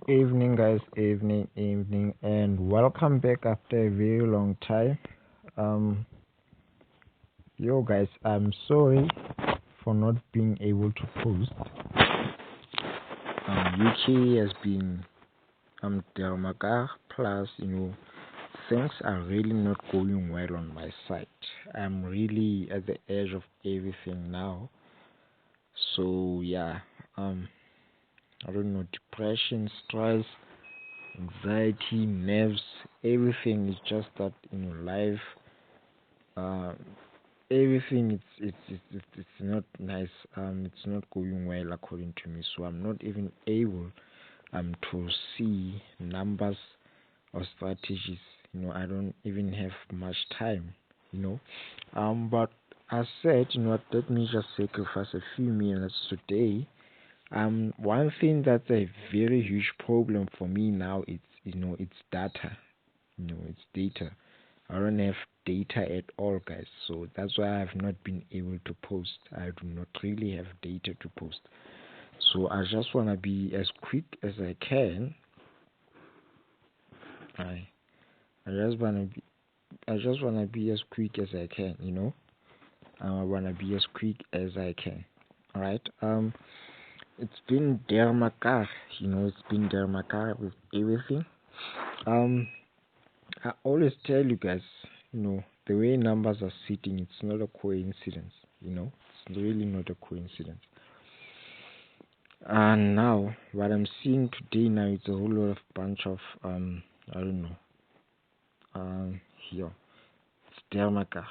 Evening, guys. Evening, and welcome back after a very long time. Um, guys, I'm sorry for not being able to post. UK has been Delmagar, plus things are really not going well on my side. I'm really at the edge of everything now. So yeah, I don't know, depression, stress, anxiety, nerves, everything is just that life. Uh, Everything it's not nice. It's not going well according to me. So I'm not even able to see numbers or strategies. I don't even have much time. But I said, let me just sacrifice a few minutes today. One thing that's a very huge problem for me now is it's data. It's data. I don't have data at all, guys. So that's why I have not been able to post. I do not really have data to post. So I just wanna be as quick as I can. I just wanna be as quick as I can. I wanna be as quick as I can. All right. It's been dermakar. It's been dermakar with everything. I always tell you guys, the way numbers are sitting, it's not a coincidence. It's really not a coincidence. And now, what I'm seeing today now, it's a whole lot of bunch of I don't know, here, it's Dermaka.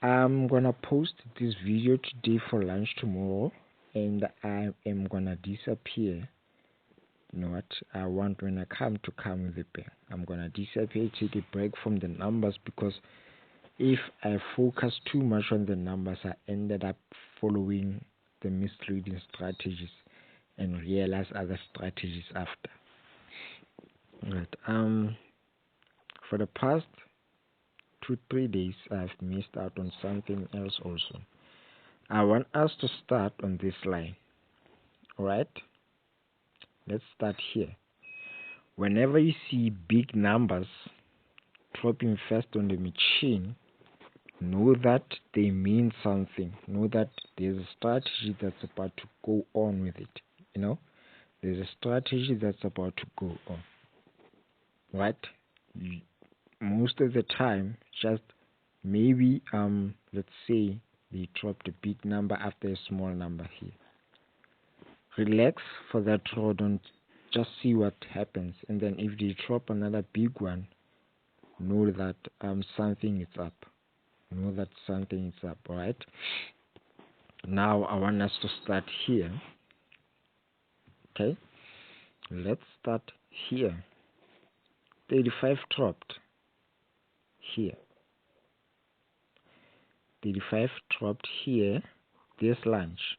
I'm gonna post this video today for lunch tomorrow, and I am gonna disappear. You know what? I want when I come with a bang. I'm gonna disappear, take a break from the numbers, because if I focus too much on the numbers, I ended up following the misleading strategies and realize other strategies after. Right. For the past 2-3 days, I've missed out on something else also. I want us to start on this line. Alright? Let's start here. Whenever you see big numbers dropping first on the machine, know that they mean something. Know that there's a strategy that's about to go on with it. There's a strategy that's about to go on. Right? Most of the time, just maybe let's say they dropped a big number after a small number here. Relax for that draw. Don't just see what happens, and then if they drop another big one, know that something is up. Know that something is up. All right. Now I want us to start here. Okay. Let's start here. 35 dropped here. 35 dropped here. This lunch.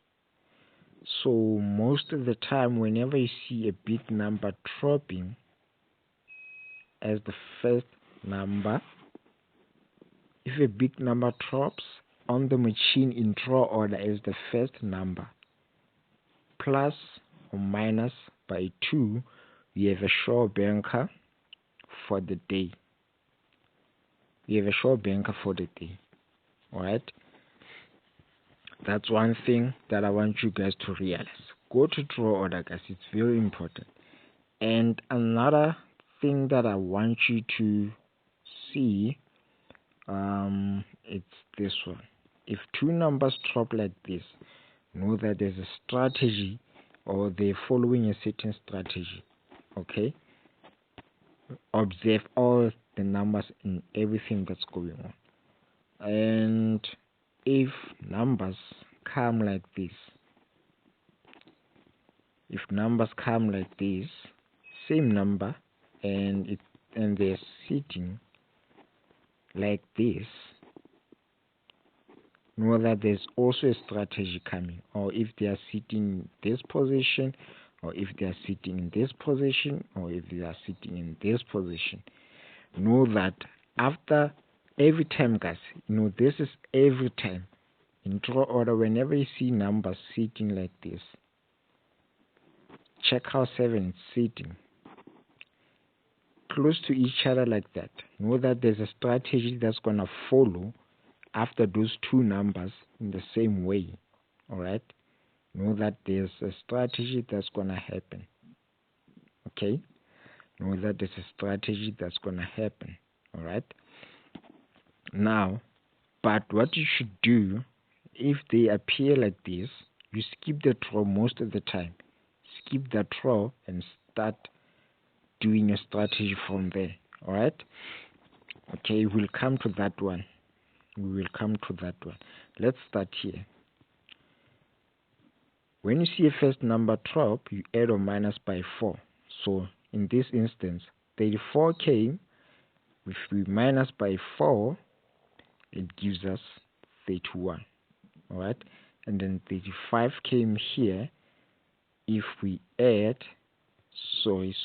So most of the time, whenever you see a big number dropping as the first number, if a big number drops on the machine in draw order as the first number, plus or minus by 2, we have a sure banker for the day. Alright? That's one thing that I want you guys to realize. Go to draw order, guys. It's very important. And another thing that I want you to see, it's this one. If two numbers drop like this, know that there's a strategy, or they're following a certain strategy. Okay? Observe all the numbers and everything that's going on. And if numbers come like this, same number, and they're sitting like this, know that there's also a strategy coming. Or if they are sitting in this position, or if they are sitting in this position, or if they are sitting in this position, know that after every time, guys, this is every time in draw order. Whenever you see numbers sitting like this, check how 7 is sitting close to each other like that. Know that there's a strategy that's gonna follow after those two numbers in the same way. Alright? Know that there's a strategy that's gonna happen. Okay? Know that there's a strategy that's gonna happen. Alright? Now, but what you should do, if they appear like this, you skip the draw most of the time. Skip the draw and start doing your strategy from there. Alright? Okay, we'll come to that one. We will come to that one. Let's start here. When you see a first number drop, you add or minus by 4. So in this instance, 34 came. If we minus by 4, it gives us 31. Alright? And then 35 came here. If we add, sorry,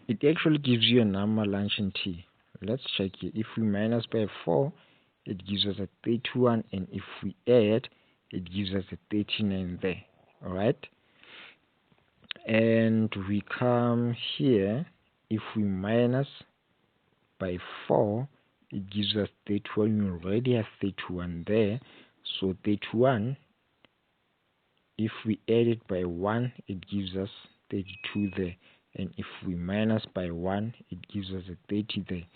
it actually gives you a number lunch and tea. Let's check here. If we minus by 4, it gives us a 31, and if we add, it gives us a 39 there. Alright? And we come here. If we minus by 4, it gives us 31. We already have 31 there. So 31, if we add it by 1, it gives us 32 there. And if we minus by 1, it gives us a 30 there.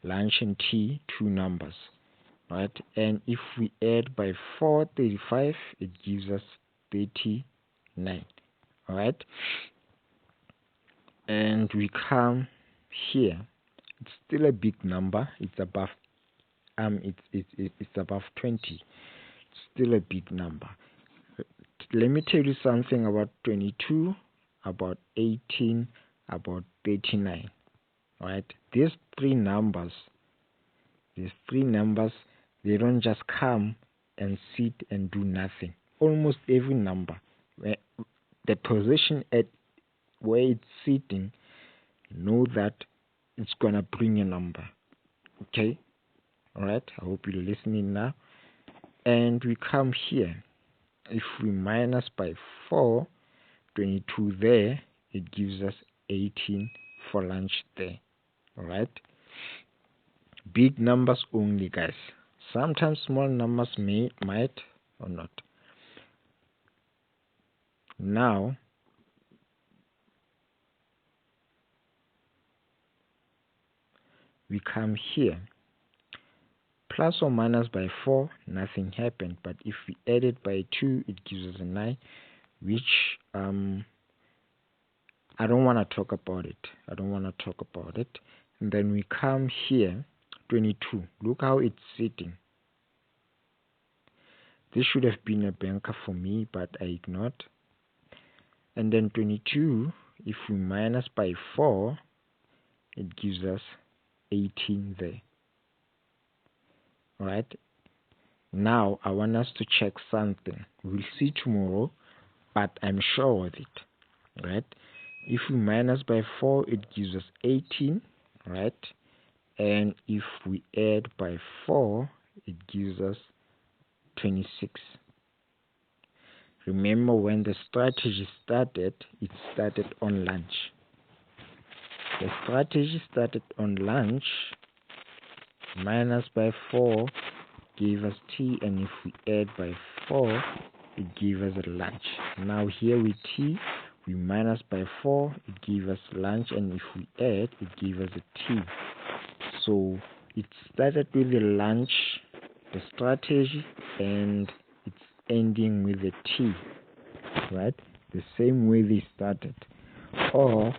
Lunch and tea, two numbers. Right? And if we add by 4, 35, it gives us 39. Alright? And we come here. It's still a big number. It's above it's above 20. It's still a big number. Let me tell you something about 22, about 18, about 39. Right? These three numbers, they don't just come and sit and do nothing. Almost every number, the position at where it's sitting, know that it's gonna bring a number. Okay? Alright, I hope you're listening now. And we come here. If we minus by 4, 22 there, it gives us 18 for lunch there. Alright? Big numbers only, guys. Sometimes small numbers might or not. Now, we come here. Plus or minus by 4, nothing happened. But if we add it by 2, it gives us a 9, which I don't want to talk about it. And then we come here, 22. Look how it's sitting. This should have been a banker for me, but I ignored. And then 22, if we minus by 4, it gives us 18 there. Alright? Now, I want us to check something. We'll see tomorrow, but I'm sure of it. Right? If we minus by 4, it gives us 18. Right? And if we add by 4, it gives us 26. Remember, when the strategy started, it started on lunch. The strategy started on lunch. Minus by 4 gave us tea, and if we add by 4, it gave us a lunch. Now here with tea, we minus by 4, it gave us lunch, and if we add, it gave us a tea. So it started with the lunch, the strategy, and it's ending with the tea, right? The same way they started. Or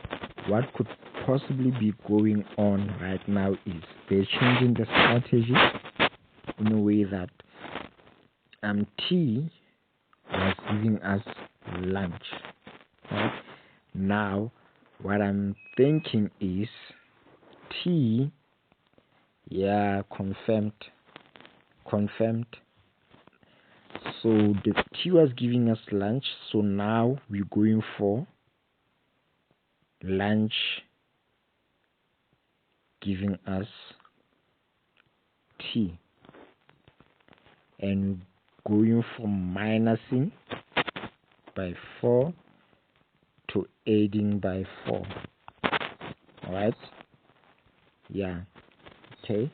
what could possibly be going on right now is they're changing the strategy in a way that tea was giving us lunch. Right? Now, what I'm thinking is tea, yeah, confirmed. So the tea was giving us lunch, so now we're going for lunch giving us tea, and going from minusing by 4 to adding by 4. Alright? Yeah. Okay.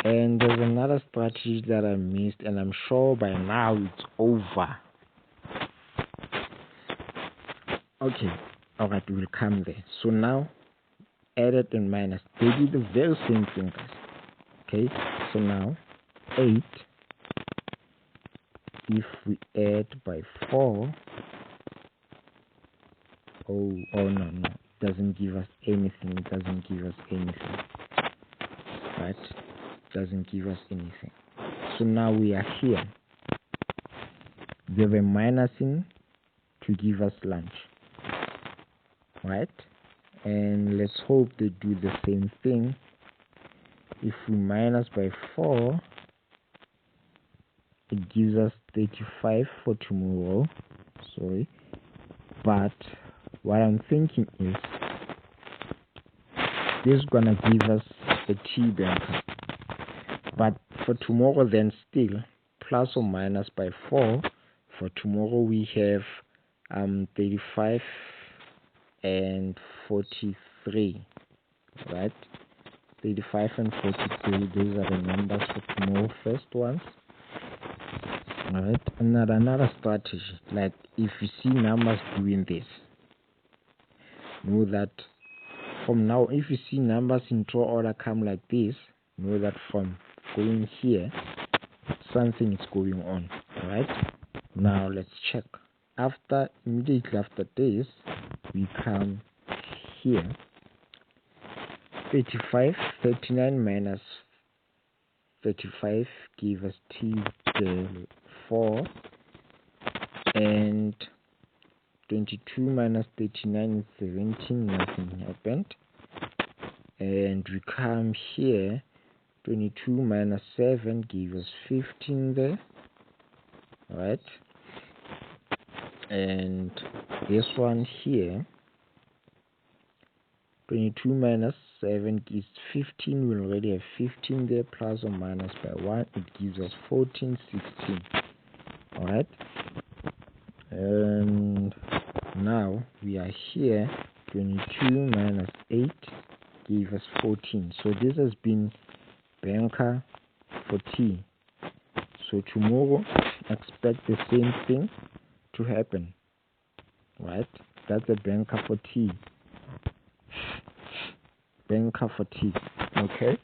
And there's another strategy that I missed, and I'm sure by now it's over. Okay. Alright, we'll come there. So now, added and minus. They do the very same thing, guys. Okay. So now, 8. If we add by 4, oh no, it doesn't give us anything. It doesn't give us anything. Right? It doesn't give us anything. So now we are here. They were minusing to give us lunch. Right? And let's hope they do the same thing. If we minus by 4, it gives us 35 for tomorrow. Sorry. But what I'm thinking is this is gonna give us a T banker. But for tomorrow then still plus or minus by 4. For tomorrow we have 35 and 43. Right? 35 and 43, these are the numbers for tomorrow first ones. Alright, another strategy, like if you see numbers doing this, know that from now, if you see numbers in draw order come like this, know that from going here, something is going on. Alright, now let's check. Immediately after this, we come here. 39 minus 35 give us T 4, and 22 minus 39 is 17. Nothing happened. And we come here. 22 minus 7 gives us 15 there. Right? And this one here, 22 minus 7 gives 15. We already have 15 there, plus or minus by 1. It gives us 14, 16. Alright? And now we are here. 22 minus 8 gives us 14. So this has been banker for T. So tomorrow expect the same thing to happen. Right? That's a banker for T. Banker for T. Okay?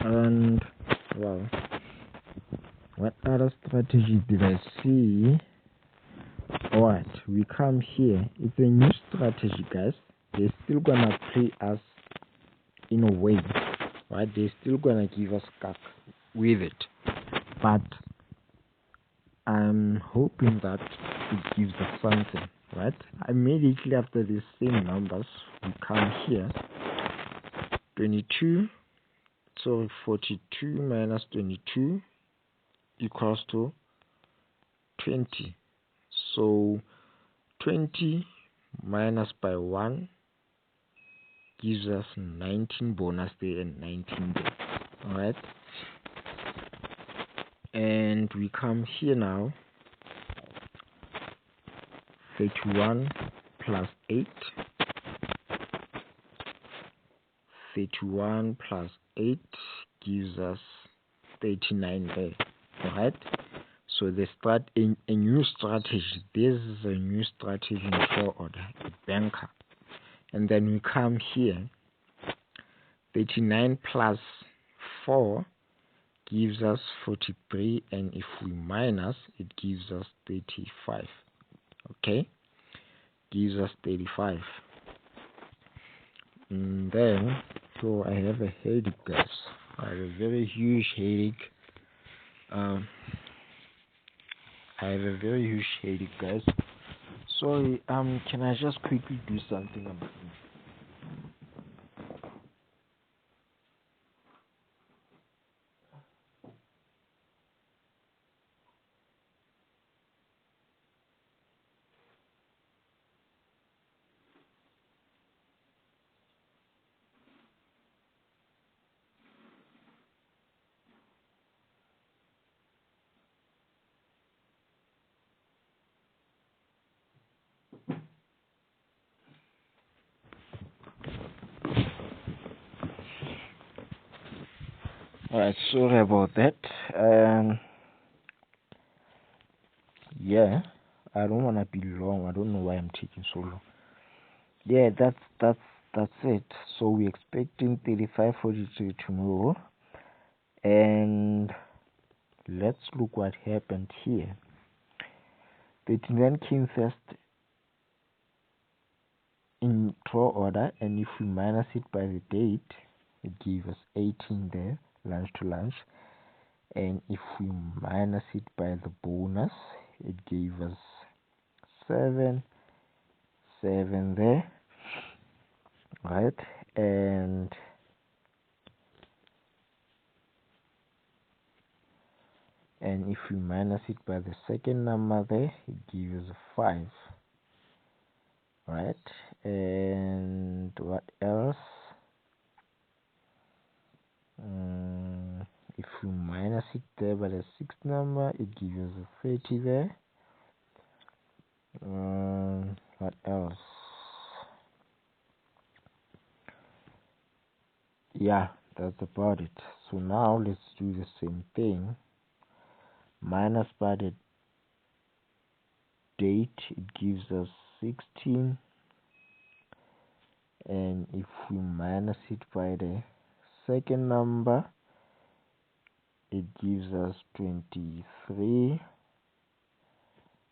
And well, what other strategy did I see? Alright, we come here. It's a new strategy, guys. They're still gonna play us in a way. Right? They're still gonna give us cack with it. But I'm hoping that it gives us something. Right? Immediately after the same numbers, we come here. 42 minus 22 equals to 20. So 20 minus by 1 gives us 19 bonus day and 19 day. Alright? And we come here now. 31 plus 8. 31 plus 8 gives us 39 there. Alright? So they start a new strategy. This is a new strategy in draw order, a banker. And then we come here. 39 plus 4 gives us 43, and if we minus, it gives us 35. Okay? Gives us 35. And then, so I have a headache, guys. I have a very huge headache. I have a very huge headache, guys. Sorry, can I just quickly do something about it? Alright, sorry about that. Yeah, I don't want to be long. I don't know why I'm taking so long. Yeah, that's it. So we're expecting 3543 tomorrow, and let's look what happened here. 39 came first in draw order, and if we minus it by the date, it gives us 18 there, lunch to lunch. And if we minus it by the bonus, it gave us 7 there, right? And if we minus it by the second number there, it gives us 5, right? And what else? If we minus it there by the sixth number, it gives us a 30 there. What else? Yeah, that's about it. So now let's do the same thing. Minus by the date, it gives us 16, and if we minus it by the second number, it gives us 23,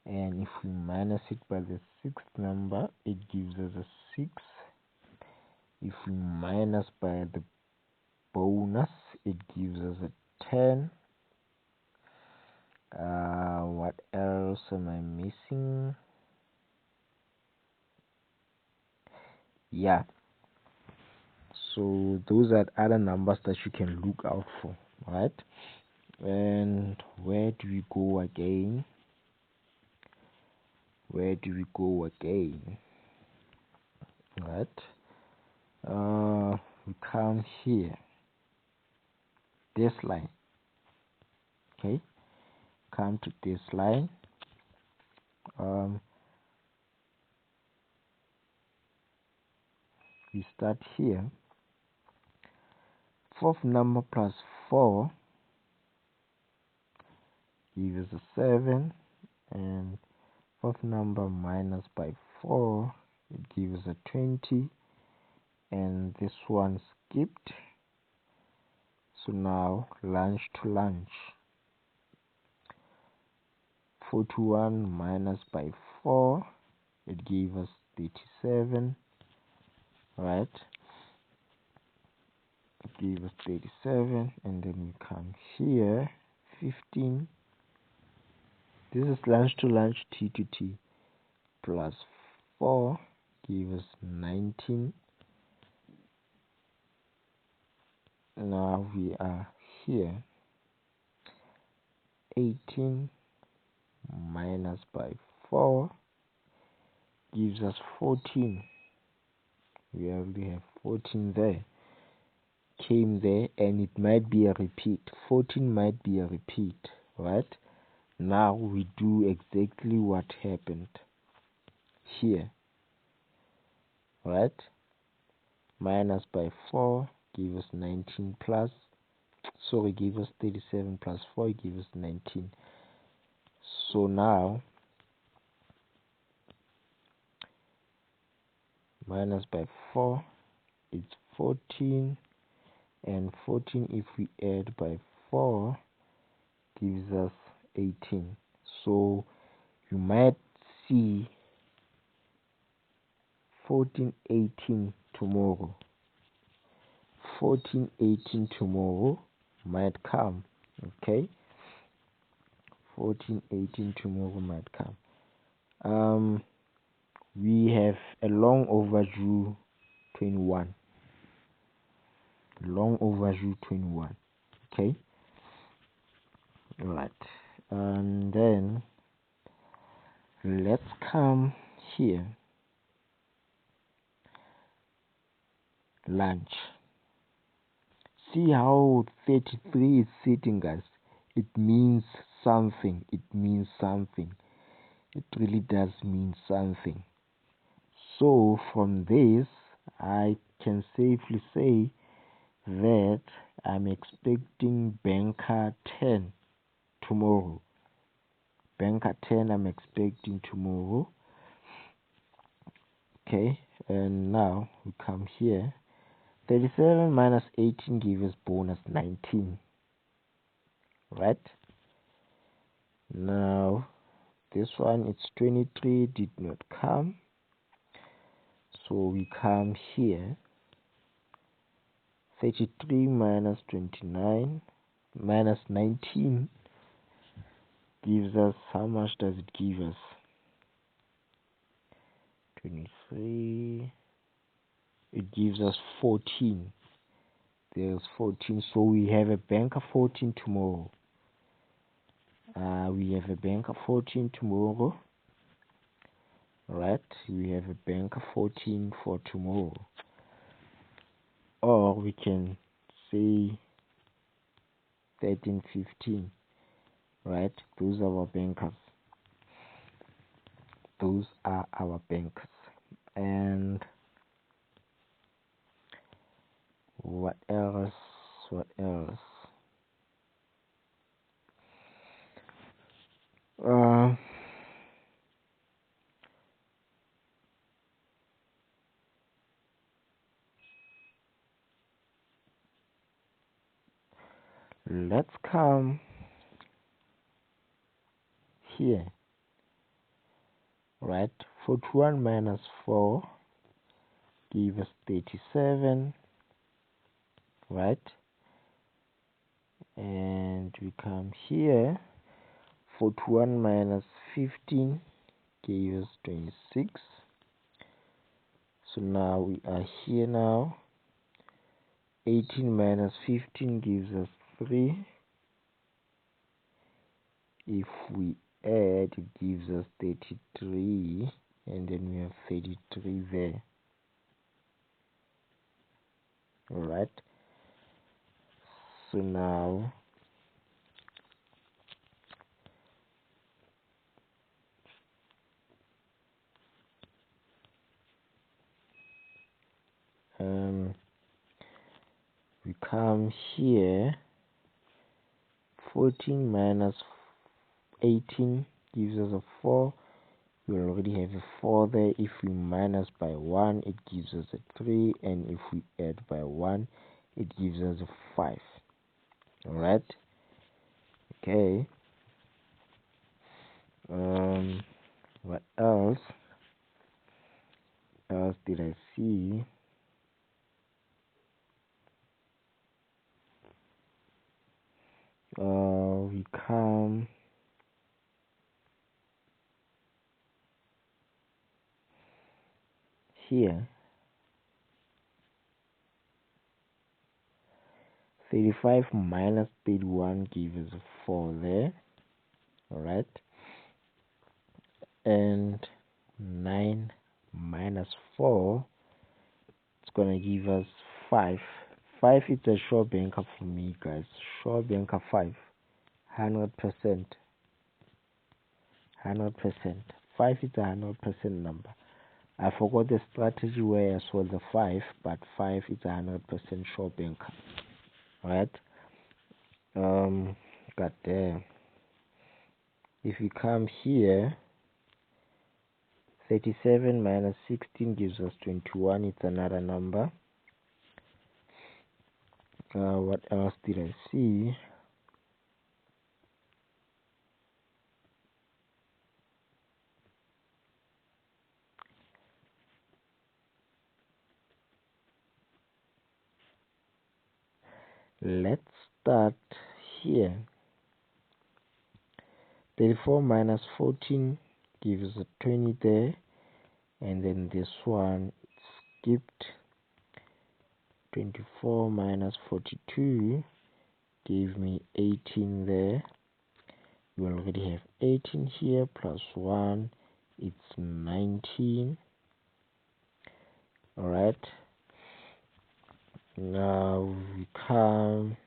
and if we minus it by the sixth number, it gives us a 6. If we minus by the bonus, it gives us a 10. What else am I missing? Yeah, so those are other numbers that you can look out for, right? And where do we go again? Right? We come here, this line. Okay, come to this line. We start here. Fourth number plus 4 gives us a 7, and fourth number minus by 4, it gives us a 20, and this one skipped. So now lunch to lunch. 41 minus by 4, it gave us 37, right? It gave us 37, and then we come here, 15. This is lunch to lunch, T to T, plus 4 give us 19. Now we are here, 18 minus by 4 gives us 14. We already have 14 there, came there, and it might be a repeat. 14 might be a repeat, right? Now we do exactly what happened here, right? Minus by 4 give us 19 plus, sorry, give us 37 plus 4 give us 19. So now minus by 4, it's 14, and 14 if we add by 4 gives us 18. So you might see 1418 tomorrow. 1418 tomorrow might come. Okay, 1418 tomorrow might come. We have a long overdue 21. Long overdue 21. Okay, right. And then let's come here. Lunch. See how 33 is sitting, guys. It means something. It means something. It really does mean something. So from this, I can safely say that I'm expecting banker 10 tomorrow. Banker 10 I'm expecting tomorrow. Okay, and now we come here. 37 minus 18 gives us bonus 19. Right? Now this one, it's 23, did not come. So we come here. 33 minus 29 minus 19 gives us, how much does it give us? 23. It gives us 14. There's 14. So we have a banker 14 tomorrow. We have a banker 14 tomorrow. Right? We have a banker 14 for tomorrow. Or we can say 13, 15. Right? Those are our bankers. Those are our bankers. And what else? What else? Let's come here. Right? 41 minus 4 give us 37. Right? And we come here. 41 minus 15 gives us 26. So now we are here now. 18 minus 15 gives us 3. If we add, it gives us 33, and then we have 33 there. Alright, so now we come here. 14 minus 18 gives us a 4. We already have a 4 there. If we minus by 1, it gives us a 3, and if we add by 1, it gives us a 5. Alright, okay. What else did I see? We come here. 35 minus 31 gives us a 4 there. Alright, and 9 minus 4, it's gonna give us 5. 5 is a sure banker for me, guys. Sure banker 5. 100%. 100%. 5 is a 100% number. I forgot the strategy where I saw the 5, but 5 is a 100% sure banker. Right? God damn. If we come here, 37 minus 16 gives us 21. It's another number. What else did I see? Let's start here. 34 minus 14 gives us a 20 there, and then this one skipped. 24 minus 42 gave me 18 there. You already have 18 here, plus 1, it's 19. Alright, now we come,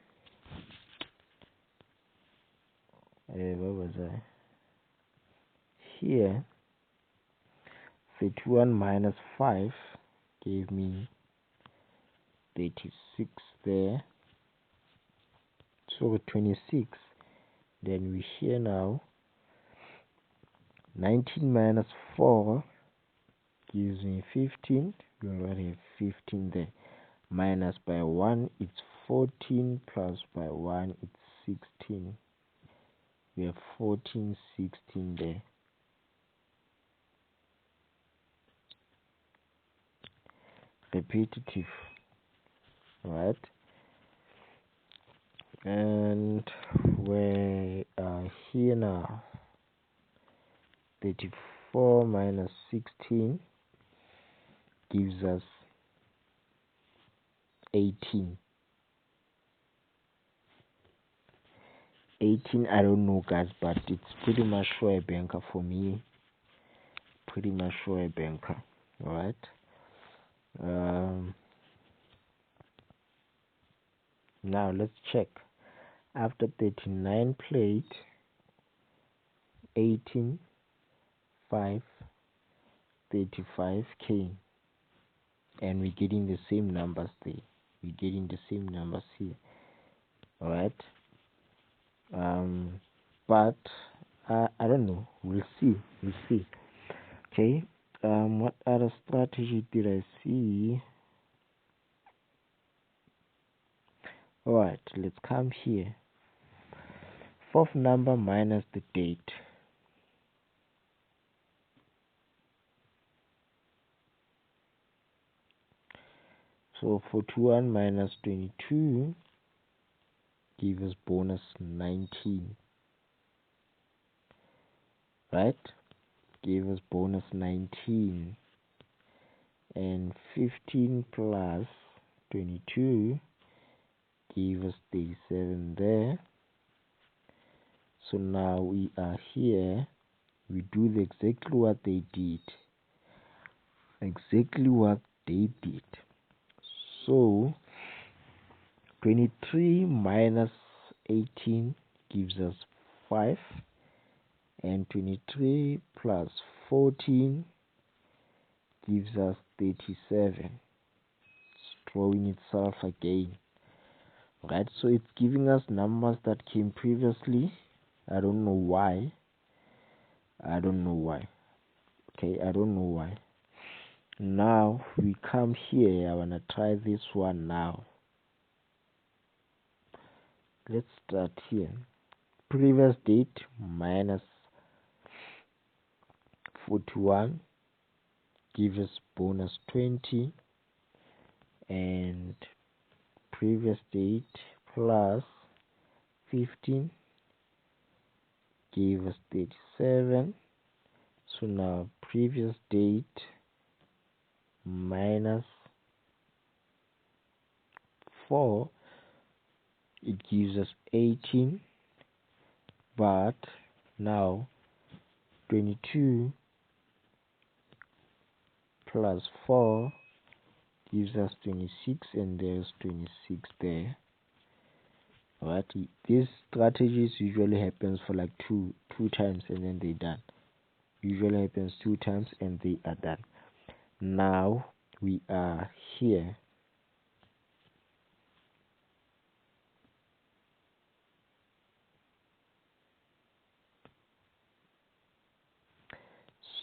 where was I? Here, 31 minus 5 gave me 36 there. So 26. Then we here now. 19 minus 4 gives me 15. We already have 15 there. Minus by 1, it's 14. Plus by 1, it's 16. We have 14, 16 there. Repetitive. Right? And we are here now. 34 minus 16 gives us 18. 18, I don't know, guys, but it's pretty much sure a banker for me. Pretty much sure a banker. Alright. Now let's check. After 39 played, 18, 5, 35 came. And we're getting the same numbers there. We're getting the same numbers here. Alright. But I don't know. We'll see. We'll see. Okay. What other strategy did I see? Alright, let's come here. Fourth number minus the date. So 41 minus 22 gives us bonus 19. Right? Gave us bonus 19. And 15 plus 22 gave us 37 there. So now we are here. We do exactly what they did. Exactly what they did. So 23 minus 18 gives us 5. And 23 plus 14 gives us 37. It's drawing itself again. Right, so it's giving us numbers that came previously. I don't know why. I don't know why. Okay, I don't know why. Now we come here. I wanna try this one now. Let's start here. Previous date minus 41 gives us bonus 20, and previous date plus 15 gave us 37. So now previous date minus 4, it gives us 18, but now 22 plus 4 gives us 26, and there's 26 there. Right, this strategies usually happens for like two times and then they done. Usually happens 2 times and they are done. Now we are here.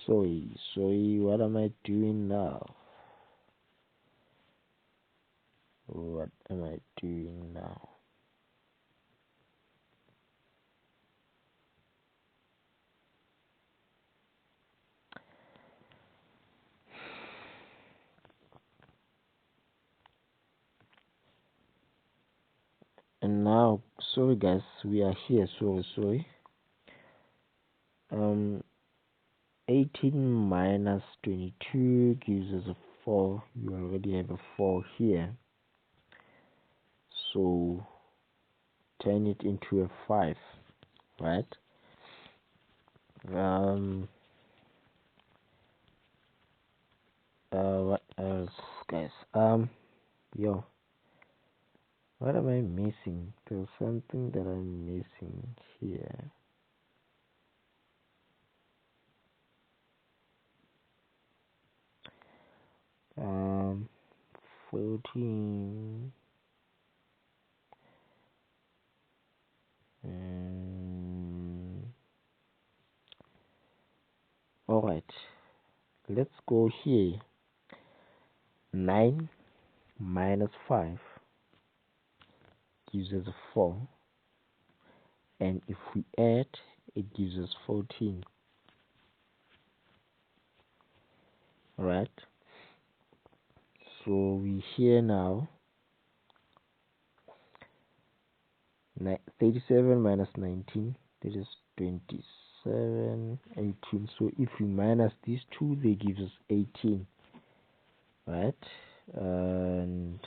Sorry, what am I doing now? What am I doing now? And now, sorry guys, we are here. Sorry. 18 minus 22 gives us a 4. You already have a 4 here. So turn it into a 5, right? What else, guys? Yo, what am I missing? There's something that I'm missing here. 14. Alright, let's go here. 9 minus 5 gives us 4, and if we add, it gives us 14. Alright, so we here now. 37 minus 19, that is 27, 18. So if we minus these two, they give us 18, right? And